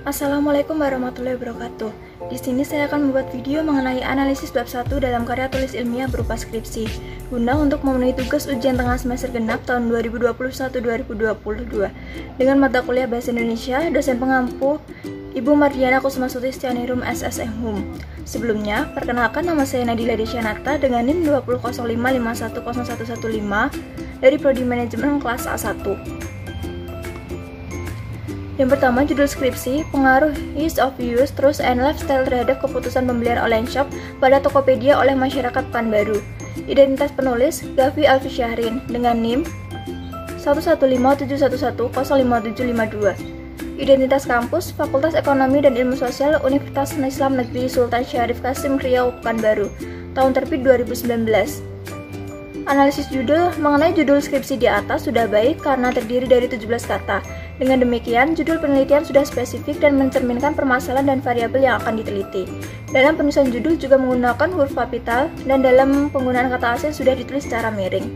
Assalamualaikum warahmatullahi wabarakatuh. Di sini saya akan membuat video mengenai analisis bab 1 dalam karya tulis ilmiah berupa skripsi, guna untuk memenuhi tugas ujian tengah semester genap tahun 2021-2022 dengan mata kuliah Bahasa Indonesia, dosen pengampu Ibu Mardiana Kusumasuti Stianirum SSM Hum. Sebelumnya, perkenalkan nama saya Nadila Desyanata dengan NIM 20055510115 dari Prodi Manajemen kelas A1. Yang pertama, judul skripsi, pengaruh ease of use, trust, and lifestyle terhadap keputusan pembelian online shop pada Tokopedia oleh masyarakat Pekanbaru. Identitas penulis, Gavi Alfi Syahrin, dengan NIM 11571105752. Identitas kampus, Fakultas Ekonomi dan Ilmu Sosial Universitas Islam Negeri Sultan Syarif Kasim Riau Pekanbaru, tahun terbit 2019. Analisis judul. Mengenai judul skripsi di atas sudah baik karena terdiri dari 17 kata. Dengan demikian, judul penelitian sudah spesifik dan mencerminkan permasalahan dan variabel yang akan diteliti. Dalam penulisan judul juga menggunakan huruf kapital dan dalam penggunaan kata asing sudah ditulis secara miring.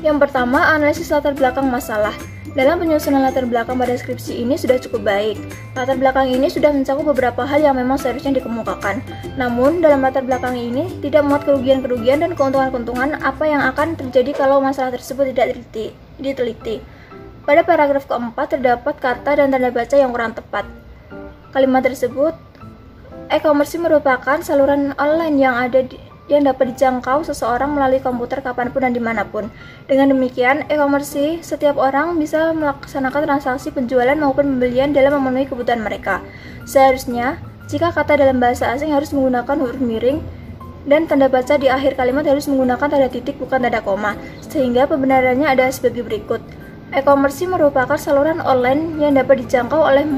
Yang pertama, analisis latar belakang masalah. Dalam penyusunan latar belakang pada skripsi ini sudah cukup baik. Latar belakang ini sudah mencakup beberapa hal yang memang seharusnya dikemukakan. Namun, dalam latar belakang ini tidak memuat kerugian-kerugian dan keuntungan-keuntungan apa yang akan terjadi kalau masalah tersebut tidak diteliti. Pada paragraf keempat terdapat kata dan tanda baca yang kurang tepat. Kalimat tersebut, e-commerce merupakan saluran online yang dapat dijangkau seseorang melalui komputer kapanpun dan dimanapun. Dengan demikian, e-commerce setiap orang bisa melaksanakan transaksi penjualan maupun pembelian dalam memenuhi kebutuhan mereka. Seharusnya, jika kata dalam bahasa asing harus menggunakan huruf miring dan tanda baca di akhir kalimat harus menggunakan tanda titik bukan tanda koma, sehingga pembenarannya adalah sebagai berikut. E-commerce merupakan saluran online yang dapat dijangkau oleh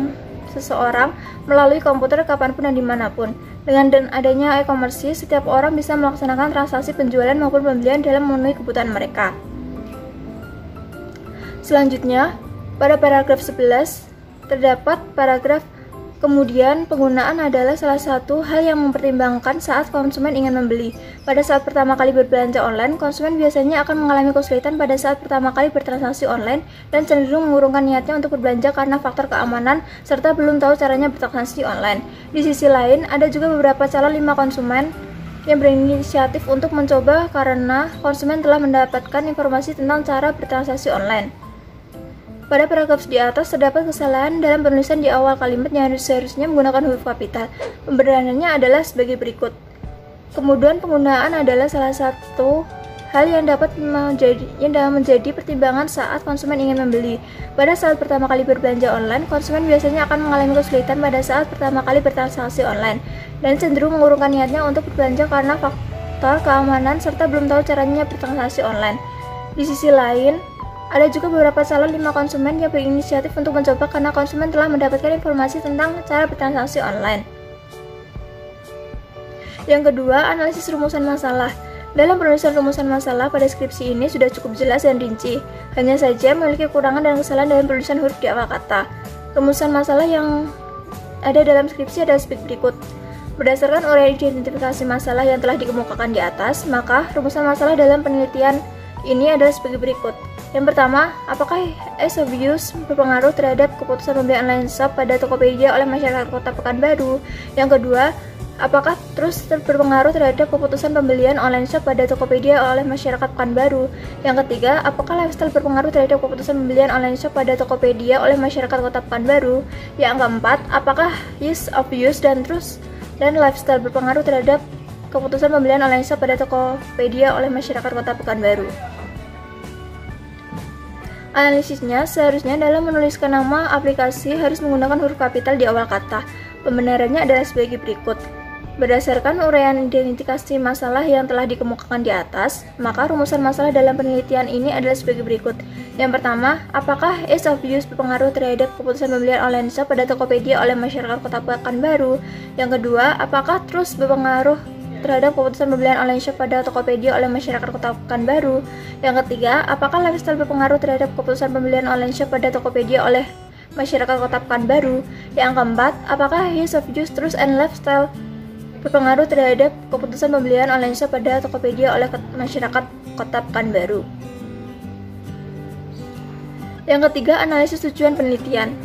seseorang melalui komputer kapanpun dan dimanapun. Dengan adanya e-commerce, setiap orang bisa melaksanakan transaksi penjualan maupun pembelian dalam memenuhi kebutuhan mereka. Selanjutnya, pada paragraf 11, terdapat paragraf kemudian penggunaan adalah salah satu hal yang mempertimbangkan saat konsumen ingin membeli. Pada saat pertama kali berbelanja online, konsumen biasanya akan mengalami kesulitan pada saat pertama kali bertransaksi online dan cenderung mengurungkan niatnya untuk berbelanja karena faktor keamanan serta belum tahu caranya bertransaksi online. Di sisi lain, ada juga beberapa calon 5 konsumen yang berinisiatif untuk mencoba karena konsumen telah mendapatkan informasi tentang cara bertransaksi online. Pada paragraf di atas terdapat kesalahan dalam penulisan di awal kalimat yang seharusnya menggunakan huruf kapital. Pembenarannya adalah sebagai berikut. Kemudian penggunaan adalah salah satu hal yang dapat menjadi pertimbangan saat konsumen ingin membeli. Pada saat pertama kali berbelanja online, konsumen biasanya akan mengalami kesulitan pada saat pertama kali bertransaksi online dan cenderung mengurungkan niatnya untuk berbelanja karena faktor keamanan serta belum tahu caranya bertransaksi online. Di sisi lain, ada juga beberapa calon 5 konsumen yang berinisiatif untuk mencoba karena konsumen telah mendapatkan informasi tentang cara bertransaksi online. Yang kedua, analisis rumusan masalah. Dalam penulisan rumusan masalah pada skripsi ini sudah cukup jelas dan rinci, hanya saja memiliki kekurangan dan kesalahan dalam penulisan huruf di awal kata. Rumusan masalah yang ada dalam skripsi adalah sebagai berikut. Berdasarkan uraian identifikasi masalah yang telah dikemukakan di atas, maka rumusan masalah dalam penelitian ini adalah sebagai berikut. Yang pertama, apakah ease of use berpengaruh terhadap keputusan pembelian online shop pada Tokopedia oleh masyarakat Kota Pekanbaru? Yang kedua, apakah terus berpengaruh terhadap keputusan pembelian online shop pada Tokopedia oleh masyarakat Pekanbaru? Yang ketiga, apakah lifestyle berpengaruh terhadap keputusan pembelian online shop pada Tokopedia oleh masyarakat Kota Pekanbaru? Yang keempat, apakah ease of use dan lifestyle berpengaruh terhadap keputusan pembelian online shop pada Tokopedia oleh masyarakat Kota Pekanbaru? Analisisnya, seharusnya dalam menuliskan nama aplikasi harus menggunakan huruf kapital di awal kata. Pembenarannya adalah sebagai berikut. Berdasarkan uraian identifikasi masalah yang telah dikemukakan di atas, maka rumusan masalah dalam penelitian ini adalah sebagai berikut. Yang pertama, apakah ease of use berpengaruh terhadap keputusan pembelian online shop pada Tokopedia oleh masyarakat Kota Pekanbaru? Yang kedua, apakah terus berpengaruh terhadap keputusan pembelian online shop pada Tokopedia oleh masyarakat Kota Pekanbaru? Yang ketiga, apakah lifestyle berpengaruh terhadap keputusan pembelian online shop pada Tokopedia oleh masyarakat Kota Pekanbaru? Yang keempat, apakah ease of use, trust, and lifestyle berpengaruh terhadap keputusan pembelian online shop pada Tokopedia oleh masyarakat Kota Pekanbaru? Yang ketiga, analisis tujuan penelitian.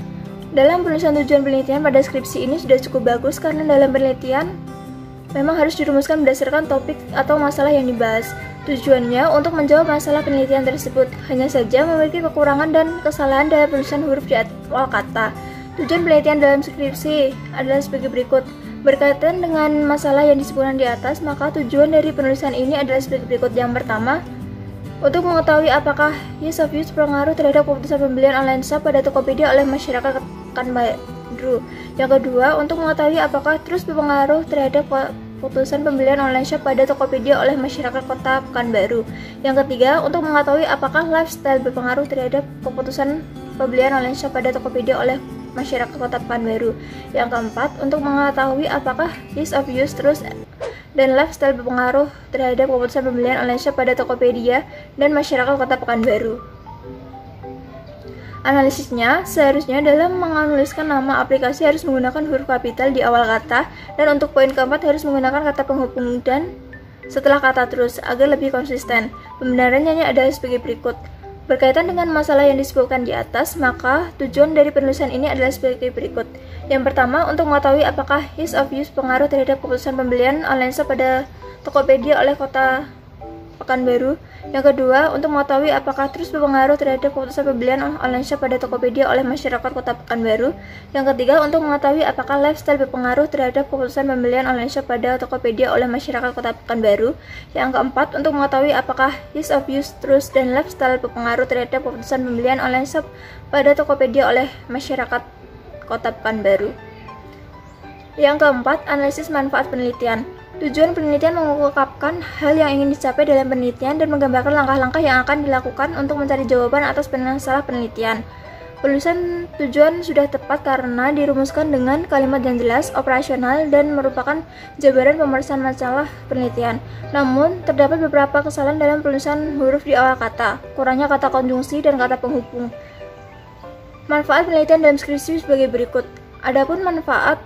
Dalam penulisan tujuan penelitian pada skripsi ini sudah cukup bagus karena dalam penelitian memang harus dirumuskan berdasarkan topik atau masalah yang dibahas. Tujuannya untuk menjawab masalah penelitian tersebut, hanya saja memiliki kekurangan dan kesalahan dalam penulisan huruf di awal kata. Tujuan penelitian dalam skripsi adalah sebagai berikut. Berkaitan dengan masalah yang disebutkan di atas, maka tujuan dari penulisan ini adalah sebagai berikut. Yang pertama, untuk mengetahui apakah ease of use berpengaruh terhadap keputusan pembelian online shop pada Tokopedia oleh masyarakat Pekanbaru. Yang kedua, untuk mengetahui apakah terus berpengaruh terhadap keputusan pembelian online shop pada Tokopedia oleh masyarakat Kota Pekanbaru. Yang ketiga, untuk mengetahui apakah lifestyle berpengaruh terhadap keputusan pembelian online shop pada Tokopedia oleh masyarakat Kota Pekanbaru. Yang keempat, untuk mengetahui apakah ease of use terus dan lifestyle berpengaruh terhadap keputusan pembelian online shop pada Tokopedia dan masyarakat Kota Pekanbaru. Analisisnya, seharusnya dalam menuliskan nama aplikasi harus menggunakan huruf kapital di awal kata, dan untuk poin keempat harus menggunakan kata penghubung dan setelah kata terus agar lebih konsisten. Pembenarannya adalah sebagai berikut. Berkaitan dengan masalah yang disebutkan di atas, maka tujuan dari penulisan ini adalah sebagai berikut. Yang pertama, untuk mengetahui apakah ease of use pengaruh terhadap keputusan pembelian online shop pada Tokopedia oleh Kota Pekanbaru. Yang kedua, untuk mengetahui apakah terus berpengaruh terhadap keputusan pembelian online shop pada Tokopedia oleh masyarakat Kota Pekanbaru. Yang ketiga, untuk mengetahui apakah lifestyle berpengaruh terhadap keputusan pembelian online shop pada Tokopedia oleh masyarakat Kota Pekanbaru. Yang keempat, untuk mengetahui apakah ease of use terus dan lifestyle berpengaruh terhadap keputusan pembelian online shop pada Tokopedia oleh masyarakat Kota Pekanbaru. Yang keempat, analisis manfaat penelitian. Tujuan penelitian mengungkapkan hal yang ingin dicapai dalam penelitian dan menggambarkan langkah-langkah yang akan dilakukan untuk mencari jawaban atas masalah penelitian. Penulisan tujuan sudah tepat karena dirumuskan dengan kalimat yang jelas, operasional, dan merupakan jabaran pemeriksaan masalah penelitian. Namun, terdapat beberapa kesalahan dalam penulisan huruf di awal kata, kurangnya kata konjungsi dan kata penghubung. Manfaat penelitian dalam skripsi sebagai berikut. Adapun manfaat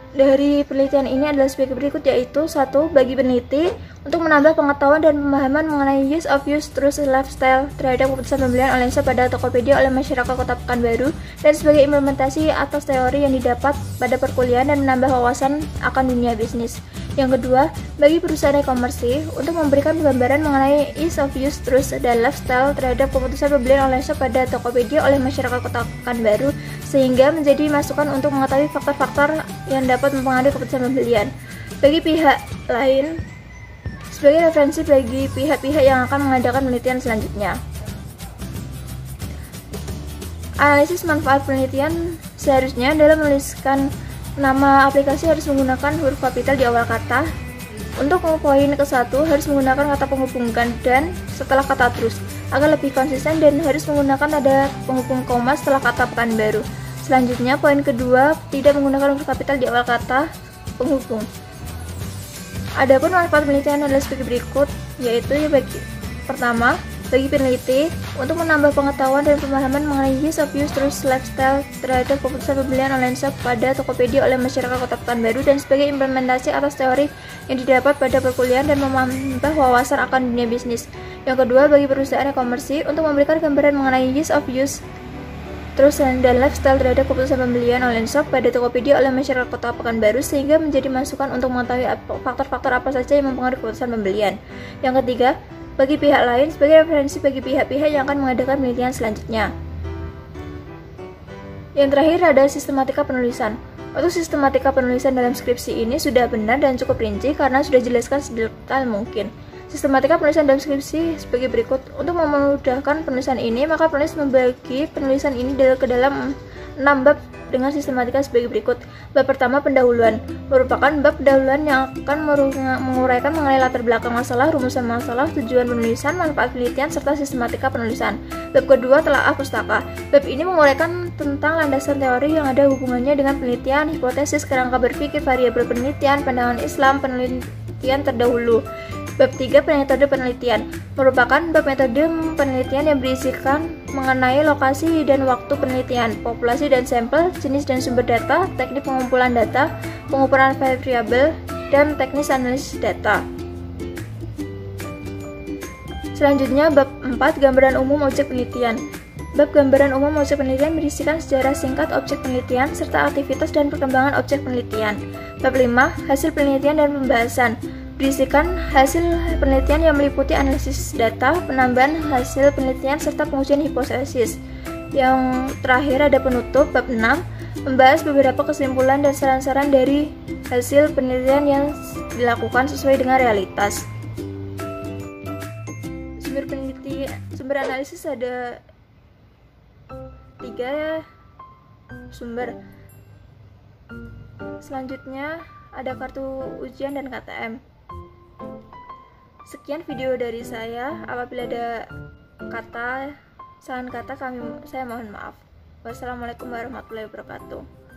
dari penelitian ini adalah sebagai berikut, yaitu 1. Bagi peneliti untuk menambah pengetahuan dan pemahaman mengenai use of use terus lifestyle terhadap keputusan pembelian online shop pada Tokopedia oleh masyarakat Kota Pekanbaru, dan sebagai implementasi atas teori yang didapat pada perkuliahan dan menambah wawasan akan dunia bisnis. Yang kedua, bagi perusahaan e-commerce untuk memberikan gambaran mengenai ease of use terus dan lifestyle terhadap keputusan pembelian online shop pada Tokopedia oleh masyarakat Kota Pekanbaru, sehingga menjadi masukan untuk mengetahui faktor-faktor yang dapat mempengaruhi keputusan pembelian. Bagi pihak lain, sebagai referensi bagi pihak-pihak yang akan mengadakan penelitian selanjutnya. Analisis manfaat penelitian seharusnya dalam menuliskan nama aplikasi harus menggunakan huruf kapital di awal kata. Untuk poin ke-1 harus menggunakan kata penghubung dan setelah kata terus agar lebih konsisten, dan harus menggunakan tanda penghubung koma setelah kata Pekanbaru. Selanjutnya, poin kedua tidak menggunakan huruf kapital di awal kata penghubung. Adapun manfaat penelitian adalah sebagai berikut, yaitu pertama, bagi peneliti untuk menambah pengetahuan dan pemahaman mengenai use of use terus lifestyle terhadap keputusan pembelian online shop pada Tokopedia oleh masyarakat Kota Pekanbaru, dan sebagai implementasi atas teori yang didapat pada perkuliahan dan menambah wawasan akan dunia bisnis. Yang kedua, bagi perusahaan e-commerce untuk memberikan gambaran mengenai use of use terus dan lifestyle terhadap keputusan pembelian online shop pada Tokopedia oleh masyarakat Kota Pekanbaru, sehingga menjadi masukan untuk mengetahui faktor-faktor apa saja yang mempengaruhi keputusan pembelian. Yang ketiga, bagi pihak lain sebagai referensi bagi pihak-pihak yang akan mengadakan penelitian selanjutnya. Yang terakhir adalah sistematika penulisan. Untuk sistematika penulisan dalam skripsi ini sudah benar dan cukup rinci karena sudah dijelaskan sedetail mungkin. Sistematika penulisan dalam skripsi sebagai berikut. Untuk memudahkan penulisan ini, maka penulis membagi penulisan ini ke dalam 6 bab dengan sistematika sebagai berikut. Bab pertama, pendahuluan, merupakan bab pendahuluan yang akan menguraikan mengenai latar belakang masalah, rumusan masalah, tujuan penulisan, manfaat penelitian, serta sistematika penulisan. Bab kedua, telaah pustaka. Bab ini menguraikan tentang landasan teori yang ada hubungannya dengan penelitian, hipotesis, kerangka berpikir, variabel penelitian, pandangan Islam, penelitian terdahulu. Bab 3, metode penelitian, merupakan bab metode penelitian yang berisikan mengenai lokasi dan waktu penelitian, populasi dan sampel, jenis dan sumber data, teknik pengumpulan data, pengukuran variabel, dan teknis analisis data. Selanjutnya, bab 4, gambaran umum objek penelitian. Bab gambaran umum objek penelitian berisikan sejarah singkat objek penelitian serta aktivitas dan perkembangan objek penelitian. Bab 5, hasil penelitian dan pembahasan, berisikan hasil penelitian yang meliputi analisis data, penambahan hasil penelitian serta pengujian hipotesis. Yang terakhir ada penutup. Bab 6, membahas beberapa kesimpulan dan saran-saran dari hasil penelitian yang dilakukan sesuai dengan realitas. Sumber analisis ada 3 sumber. Selanjutnya ada kartu ujian dan KTM. Sekian video dari saya. Apabila ada salah kata saya mohon maaf. Wassalamualaikum warahmatullahi wabarakatuh.